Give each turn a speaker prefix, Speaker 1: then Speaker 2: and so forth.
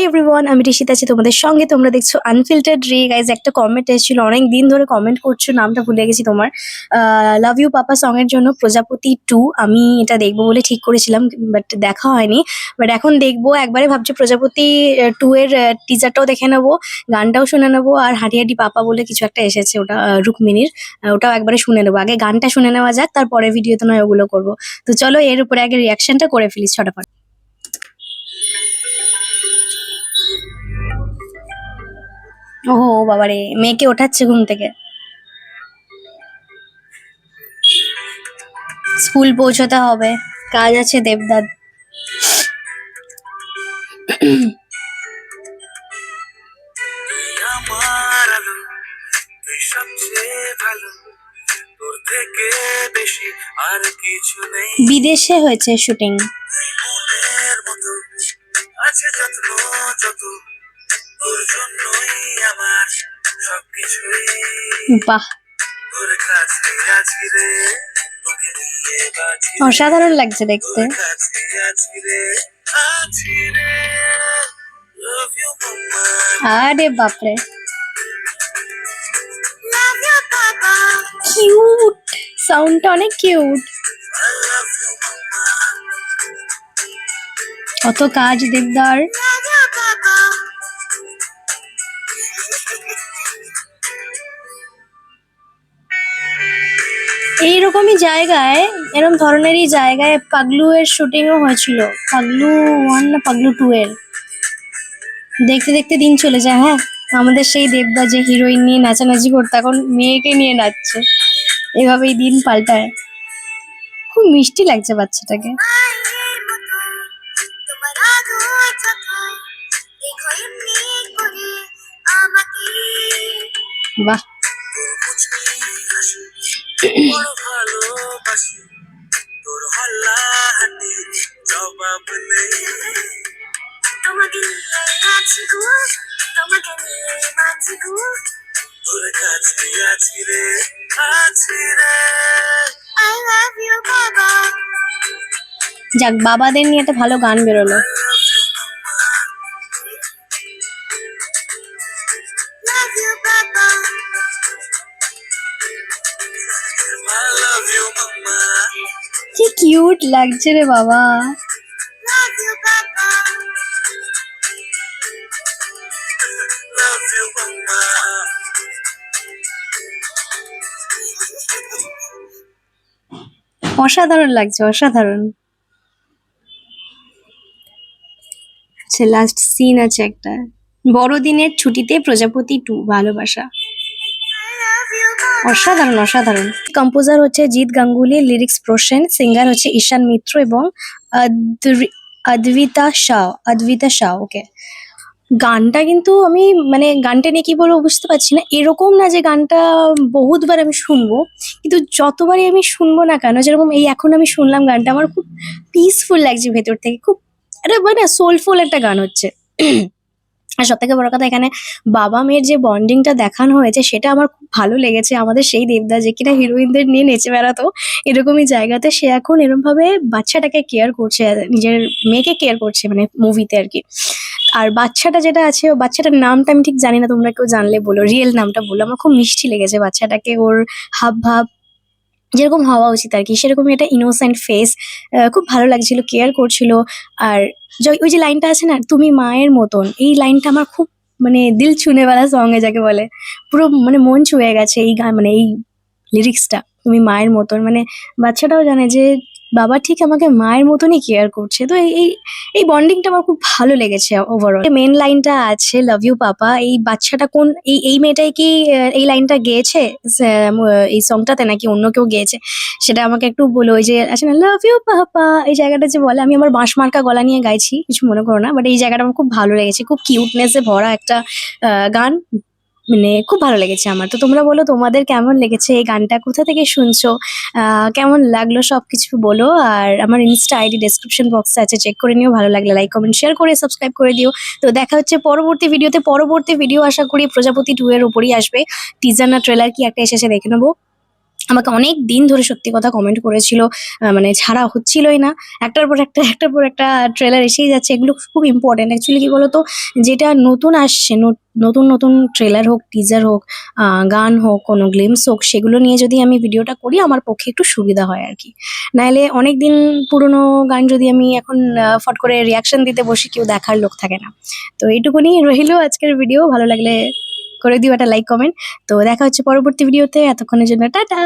Speaker 1: Everyone, আমি ঋষিত আছি তোমাদের সঙ্গে। তোমরা দেখছো আনফিল্টার্ড রে। গাইজ, একটা কমেন্ট এসেছিল, অনেক দিন ধরে কমেন্ট করছো, নামটা ভুলে গেছি তোমার। লাভ ইউ পাপা সং এর জন্য প্রজাপতি 2 আমি এটা দেখবো বলে ঠিক করেছিলাম, বাট দেখা হয়নি। বাট এখন দেখবো, একবারে ভাবছি প্রজাপতি 2 এর টিজারটাও দেখে নেবো, গানটাও শুনে নেবো। আর হাঁটি হাঁটি পাপা বলে কিছু একটা এসেছে, ওটা রুক্মিণীর, ওটাও একবারে শুনে নেবো। আগে গানটা শুনে নেওয়া যাক, তারপরে ভিডিওতে নয় ওগুলো করবো। তো চলো এর উপরে আগে রিয়াকশনটা করে ফেলিস ছটাফট। ওহো বাবারে, মেয়েকে ওঠাচ্ছে ঘুম থেকে, স্কুল পৌঁছতে হবে, কাজ আছে দেবদাদ।
Speaker 2: আমার আলো তুই সবচেয়ে ভালো, তোর থেকে বেশি আর কিছু নেই।
Speaker 1: বিদেশে হয়েছে শুটিং।
Speaker 2: মনের মতো আছে যত্ন যত, তোর জন্যই আমার সবকিছুই।
Speaker 1: বাহ,
Speaker 2: তোর কাছে আছি রে, তোকে নিয়ে বাঁচি রে।
Speaker 1: অসাধারণ লাগছে দেখতে।
Speaker 2: তোর কাছে আছি রে, আছি রে। Love you mama,
Speaker 1: আরে বাপরে,
Speaker 2: love you papa,
Speaker 1: কিউট, সাউন্ডটা অনেক cute.
Speaker 2: I love you mama,
Speaker 1: কত কাজ দেবদার।
Speaker 2: love you papa.
Speaker 1: এইরকমই জায়গায়, এরকম ধরনেরই জায়গায় পাগলু এর শুটিংও হয়েছিল। পাগলু 1 না পাগলু 2 এর। দেখতে দেখতে দিন চলে যায়। হ্যাঁ, আমাদের সেই দেবদা যে হিরোইন নিয়ে নাচানাচি করতো, এখন মেয়েকে নিয়ে নাচছে। এভাবেই দিন পাল্টায়। খুব মিষ্টি লাগছে বাচ্চাটাকে।
Speaker 2: মায়ের মতো তোমার আদর যথায়, দেখো এমনি করে আমাকে।
Speaker 1: বাহ,
Speaker 2: তোর মুচকি হাসি বড় ভালোবাসি, তোর হল্লা হাঁটির জবাব নেই। তোমাকে নিয়ে আছি গো, তোমাকে নিয়ে বাঁচি গো, তোর কাছে আছি রে, আছি রে। I love you বাবা,
Speaker 1: যাক, বাবাদের নিয়ে একটা ভালো গান বেরোলো।
Speaker 2: love you papa, I love you mama,
Speaker 1: কি কিউট লাগছে রে বাবা।
Speaker 2: love you papa, love you mama.
Speaker 1: অসাধারণ লাগছে, অসাধারণ। আচ্ছা, লাস্ট সিন আছে একটা, বড়দিনের ছুটিতে প্রজাপতি 2 ভালোবাসা।
Speaker 2: I love you mama.
Speaker 1: অসাধারণ, অসাধারণ। কম্পোজার হচ্ছে জিৎ গাঙ্গুলি, লিরিক্স প্রসেন, সিঙ্গার হচ্ছে ঈশান মিত্র এবং অদ্বিতা শাহ। ওকে, গানটা কিন্তু আমি মানে গানটা নিয়ে কি বলবো বুঝতে পারছি না। এরকম না যে গানটা বহুতবার আমি শুনবো, কিন্তু যতবারই আমি শুনবো না কেন, যেরকম এই এখন আমি শুনলাম গানটা, আমার খুব পিসফুল লাগছে ভেতর থেকে। খুব একটা মানে সোলফুল একটা গান হচ্ছে। আর সব থেকে বড় কথা, এখানে বাবা মেয়ের যে বন্ডিংটা দেখানো হয়েছে সেটা আমার খুব ভালো লেগেছে। আমাদের সেই দেবদা যে কিনা হিরোইনদের নিয়ে নেচে বেড়াতো, এরকমই জায়গাতে সে এখন এরকম ভাবে বাচ্চাটাকে কেয়ার করছে, নিজের মেয়েকে কেয়ার করছে, মানে মুভিতে আর কি। আর বাচ্চাটা যেটা আছে, ও বাচ্চাটার নামটা আমি ঠিক জানি না, তোমরা কেউ জানলে বলো, রিয়েল নামটা বলো। আমার খুব মিষ্টি লেগেছে বাচ্চাটাকে, ওর হাব ভাব যেরকম হওয়া উচিত আর কি, সেরকমই একটা ইনোসেন্ট ফেস, খুব ভালো লাগছিল, কেয়ার করছিল। আর ওই যে লাইনটা আছে না, তুমি মায়ের মতন, এই লাইনটা আমার খুব মানে দিল ছুঁনে वाला সং এ যাকে বলে, পুরো মানে মন ছুঁয়ে গেছে এই গান, মানে এই লিরিক্সটা, তুমি মায়ের মতন। মানে বাচ্চাটাও জানে যে বাবা ঠিক আমাকে মায়ের মতনই কেয়ার করছে। তো এই এই এই বন্ডিংটা আমার খুব ভালো লেগেছে ওভারঅল। মেন লাইনটা আছে লাভ ইউ পাপা, এই বাচ্চাটা কোন, এই মেয়েটাই কি এই লাইনটা গেয়েছে এই সংটাতে, নাকি অন্য কেউ গেয়েছে সেটা আমাকে একটু বলো। ওই যে আছে না লাভ ইউ পাপা, এই জায়গাটা যে বলে, আমি আমার বাঁশ মার্কা গলা নিয়ে গাইছি, কিছু মনে করো না, বাট এই জায়গাটা আমার খুব ভালো লেগেছে। খুব কিউটনেসে ভরা একটা গান, মানে খুব ভালো লেগেছে আমার। তো তোমরা বলো তোমাদের কেমন লেগেছে এই গানটা, কোথা থেকে শুনছো, কেমন লাগলো সবকিছু বলো। আর আমার ইনস্টা আইডি ডেসক্রিপশন বক্সে আছে, চেক করে নিও। ভালো লাগলে লাইক কমেন্ট শেয়ার করে সাবস্ক্রাইব করে দিও। তো দেখা হচ্ছে পরবর্তী ভিডিওতে। পরবর্তী ভিডিও আশা করি প্রজাপতি 2 এর উপরই আসবে। টিজার না ট্রেলার কি একটা এসেছে, দেখে নেবো। আমাকে অনেক দিন ধরে সত্যি কথা কমেন্ট করেছিল, মানে ছাড়া হচ্ছিলই না, একটার পর একটা ট্রেলার এসেই যাচ্ছে। এগুলো খুব ইম্পর্টেন্ট অ্যাকচুয়ালি। কি বলতো, যেটা নতুন আসছে, নতুন নতুন ট্রেলার হোক, টিজার হোক, গান হোক, কোনো গ্লিমস হোক, সেগুলো নিয়ে যদি আমি ভিডিওটা করি আমার পক্ষে একটু সুবিধা হয় আর কি। নাহলে অনেক দিন পুরনো গান যদি আমি এখন ফট করে রিয়াকশন দিতে বসি, কেউ দেখার লোক থাকে না। তো এইটুকুনি রইলো আজকের ভিডিও। ভালো লাগলে করে দিও একটা লাইক কমেন্ট। তো দেখা হচ্ছে পরবর্তী ভিডিওতে। এতক্ষণের জন্য টাটা।